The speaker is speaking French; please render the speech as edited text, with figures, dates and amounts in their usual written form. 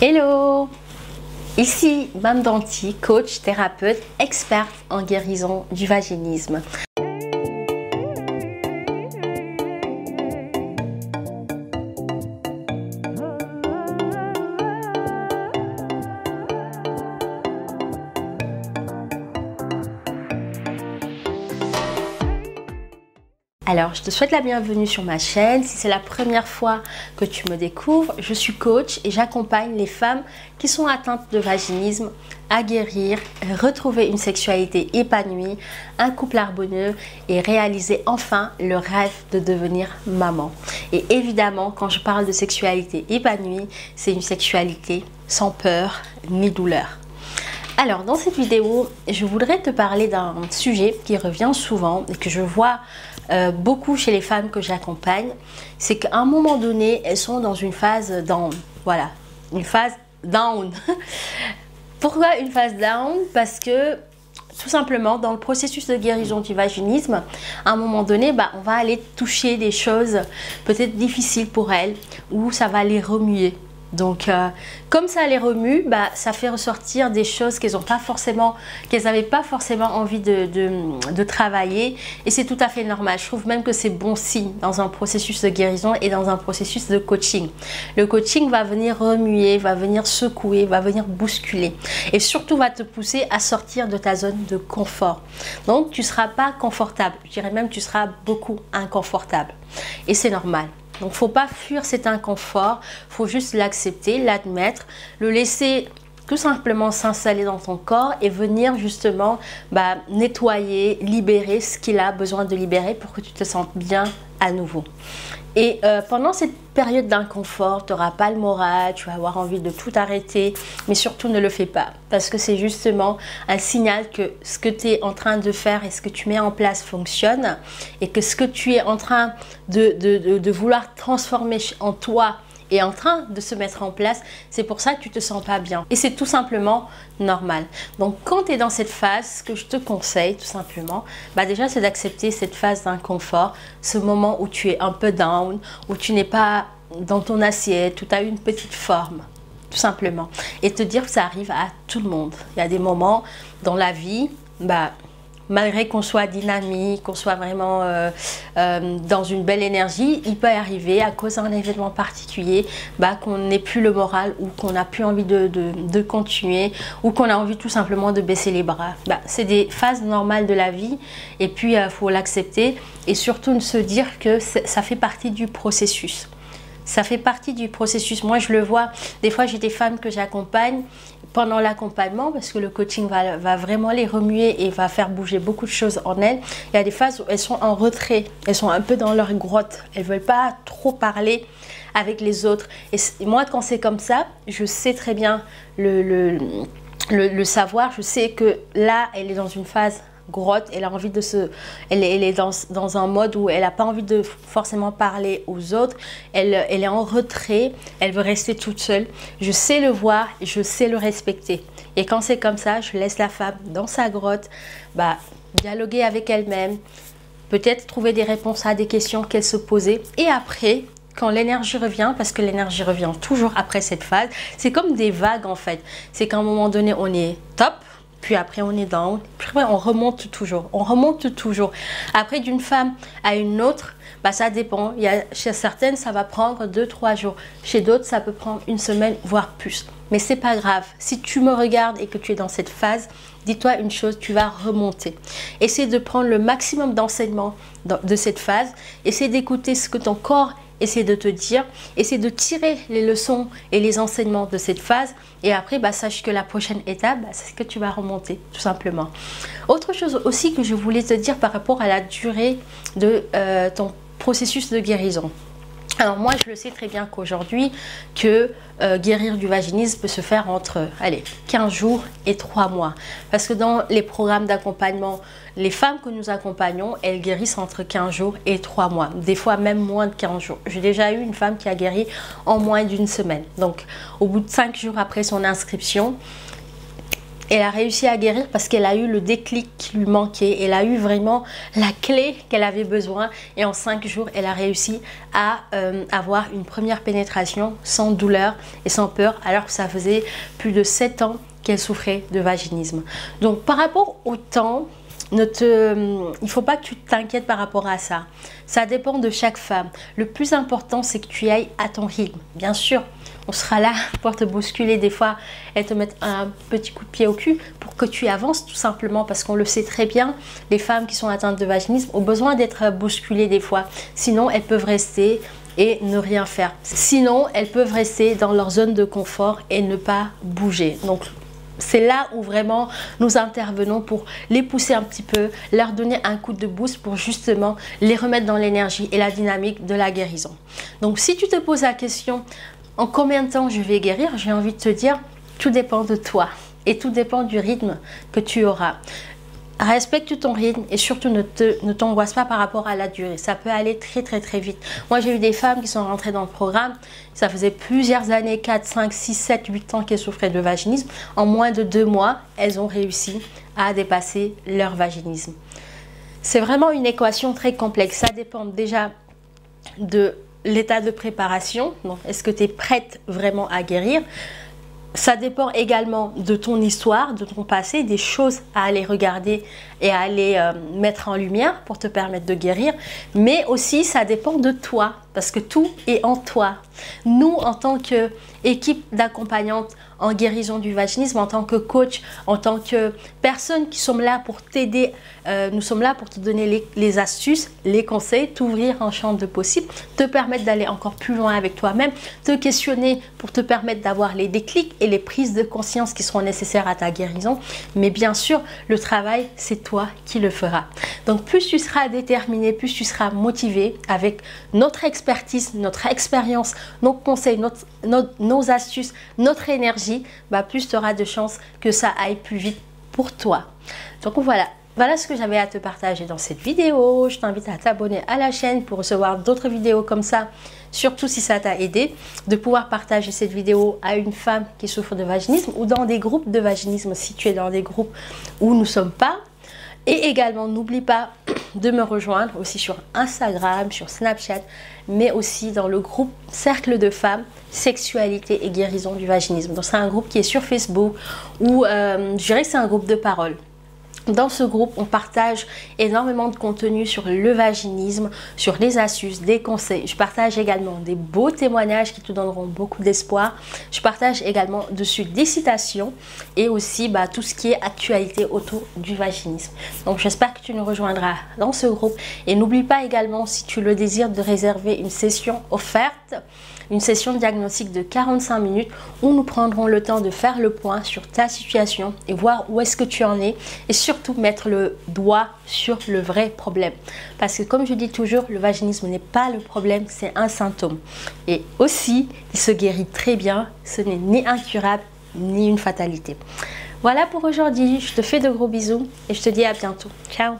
Hello! Ici Mame Danti, coach, thérapeute, experte en guérison du vaginisme. Alors, je te souhaite la bienvenue sur ma chaîne. Si c'est la première fois que tu me découvres, je suis coach et j'accompagne les femmes qui sont atteintes de vaginisme à guérir, retrouver une sexualité épanouie, un couple harmonieux et réaliser enfin le rêve de devenir maman. Et évidemment, quand je parle de sexualité épanouie, c'est une sexualité sans peur ni douleur. Alors, dans cette vidéo, je voudrais te parler d'un sujet qui revient souvent et que je vois beaucoup chez les femmes que j'accompagne. C'est qu'à un moment donné, elles sont dans une phase down. Voilà, une phase down. Pourquoi une phase down? Parce que tout simplement, dans le processus de guérison du vaginisme, à un moment donné, on va aller toucher des choses peut-être difficiles pour elles ou ça va les remuer. Donc, comme ça les remue, ça fait ressortir des choses qu'elles n'avaient pas forcément envie de travailler. Et c'est tout à fait normal. Je trouve même que c'est bon signe dans un processus de guérison et dans un processus de coaching. Le coaching va venir remuer, va venir secouer, va venir bousculer. Et surtout, va te pousser à sortir de ta zone de confort. Donc, tu ne seras pas confortable. Je dirais même que tu seras beaucoup inconfortable. Et c'est normal. Donc, il ne faut pas fuir cet inconfort, il faut juste l'accepter, l'admettre, le laisser tout simplement s'installer dans ton corps et venir justement nettoyer, libérer ce qu'il a besoin de libérer pour que tu te sentes bien à nouveau. Et pendant cette période d'inconfort, tu n'auras pas le moral, tu vas avoir envie de tout arrêter, mais surtout ne le fais pas parce que c'est justement un signal que ce que tu es en train de faire et ce que tu mets en place fonctionne et que ce que tu es en train de vouloir transformer en toi est en train de se mettre en place, c'est pour ça que tu te sens pas bien. Et c'est tout simplement normal. Donc, quand tu es dans cette phase, ce que je te conseille tout simplement, déjà c'est d'accepter cette phase d'inconfort, ce moment où tu es un peu down, où tu n'es pas dans ton assiette, où tu as une petite forme, tout simplement. Et te dire que ça arrive à tout le monde. Il y a des moments dans la vie, malgré qu'on soit dynamique, qu'on soit vraiment dans une belle énergie, il peut arriver à cause d'un événement particulier qu'on n'ait plus le moral ou qu'on n'a plus envie de continuer ou qu'on a envie tout simplement de baisser les bras. C'est des phases normales de la vie et puis il faut l'accepter et surtout se dire que ça fait partie du processus. Ça fait partie du processus. Moi, je le vois. Des fois, j'ai des femmes que j'accompagne pendant l'accompagnement parce que le coaching va vraiment les remuer et va faire bouger beaucoup de choses en elles. Il y a des phases où elles sont en retrait. Elles sont un peu dans leur grotte. Elles ne veulent pas trop parler avec les autres. Et moi, quand c'est comme ça, je sais très bien le savoir. Je sais que là, elle est dans une phase grotte, elle a envie de elle est dans un mode où elle n'a pas envie de forcément parler aux autres, elle est en retrait, elle veut rester toute seule. Je sais le voir, je sais le respecter. Et quand c'est comme ça, je laisse la femme dans sa grotte, dialoguer avec elle-même, peut-être trouver des réponses à des questions qu'elle se posait. Et après, quand l'énergie revient, parce que l'énergie revient toujours après cette phase, c'est comme des vagues en fait. C'est qu'à un moment donné, on est top, puis après on est down, puis après on remonte toujours, Après d'une femme à une autre, ça dépend. Chez certaines, ça va prendre 2-3 jours. Chez d'autres, ça peut prendre une semaine, voire plus. Mais c'est pas grave. Si tu me regardes et que tu es dans cette phase, dis-toi une chose, tu vas remonter. Essaie de prendre le maximum d'enseignements de cette phase. Essaie d'écouter ce que ton corps essaie de te dire, essaie de tirer les leçons et les enseignements de cette phase et après sache que la prochaine étape c'est que tu vas remonter tout simplement. Autre chose aussi que je voulais te dire par rapport à la durée de ton processus de guérison. Alors moi je le sais très bien qu'aujourd'hui que guérir du vaginisme peut se faire entre 15 jours et 3 mois parce que dans les programmes d'accompagnement, les femmes que nous accompagnons, elles guérissent entre 15 jours et 3 mois, des fois même moins de 15 jours. J'ai déjà eu une femme qui a guéri en moins d'une semaine. Donc au bout de 5 jours après son inscription, Elle a réussi à guérir parce qu'elle a eu le déclic qui lui manquait. Elle a eu vraiment la clé qu'elle avait besoin. Et en 5 jours, elle a réussi à avoir une première pénétration sans douleur et sans peur, alors que ça faisait plus de 7 ans qu'elle souffrait de vaginisme. Donc par rapport au temps, il ne faut pas que tu t'inquiètes par rapport à ça. Ça dépend de chaque femme. Le plus important, c'est que tu ailles à ton rythme. Bien sûr, on sera là pour te bousculer des fois et te mettre un petit coup de pied au cul pour que tu avances tout simplement, parce qu'on le sait très bien, les femmes qui sont atteintes de vaginisme ont besoin d'être bousculées des fois. Sinon, elles peuvent rester et ne rien faire. Sinon, elles peuvent rester dans leur zone de confort et ne pas bouger. Donc, c'est là où vraiment nous intervenons pour les pousser un petit peu, leur donner un coup de boost pour justement les remettre dans l'énergie et la dynamique de la guérison. Donc si tu te poses la question, en combien de temps je vais guérir, j'ai envie de te dire, tout dépend de toi et tout dépend du rythme que tu auras. Respecte ton rythme et surtout ne t'angoisse pas par rapport à la durée. Ça peut aller très vite. Moi, j'ai eu des femmes qui sont rentrées dans le programme. Ça faisait plusieurs années, 4, 5, 6, 7, 8 ans qu'elles souffraient de vaginisme. En moins de 2 mois, elles ont réussi à dépasser leur vaginisme. C'est vraiment une équation très complexe. Ça dépend déjà de l'état de préparation. Donc, est-ce que tu es prête vraiment à guérir ? Ça dépend également de ton histoire, de ton passé, des choses à aller regarder et à aller mettre en lumière pour te permettre de guérir. Mais aussi, ça dépend de toi, parce que tout est en toi. Nous, en tant qu'équipe d'accompagnantes en guérison du vaginisme, en tant que coach, en tant que personnes qui sommes là pour t'aider, nous sommes là pour te donner les astuces, les conseils, t'ouvrir un champ de possibles, te permettre d'aller encore plus loin avec toi-même, te questionner pour te permettre d'avoir les déclics et les prises de conscience qui seront nécessaires à ta guérison. Mais bien sûr, le travail, c'est toi qui le feras. Donc plus tu seras déterminé, plus tu seras motivé avec notre expertise, notre expérience, nos conseils, nos astuces, notre énergie, plus tu auras de chances que ça aille plus vite pour toi. Donc voilà ce que j'avais à te partager dans cette vidéo. Je t'invite à t'abonner à la chaîne pour recevoir d'autres vidéos comme ça, surtout si ça t'a aidé, de pouvoir partager cette vidéo à une femme qui souffre de vaginisme ou dans des groupes de vaginisme si tu es dans des groupes où nous ne sommes pas. Et également, n'oublie pas de me rejoindre aussi sur Instagram, sur Snapchat, mais aussi dans le groupe Cercle de femmes, sexualité et guérison du vaginisme. Donc c'est un groupe qui est sur Facebook où je dirais que c'est un groupe de parole. Dans ce groupe, on partage énormément de contenu sur le vaginisme, sur les astuces, des conseils. Je partage également des beaux témoignages qui te donneront beaucoup d'espoir. Je partage également dessus des citations et aussi tout ce qui est actualité autour du vaginisme. Donc j'espère que tu nous rejoindras dans ce groupe. Et n'oublie pas également, si tu le désires, de réserver une session offerte, une session de diagnostic de 45 minutes où nous prendrons le temps de faire le point sur ta situation et voir où est-ce que tu en es et surtout mettre le doigt sur le vrai problème. Parce que comme je dis toujours, le vaginisme n'est pas le problème, c'est un symptôme. Et aussi, il se guérit très bien, ce n'est ni incurable ni une fatalité. Voilà pour aujourd'hui, je te fais de gros bisous et je te dis à bientôt. Ciao!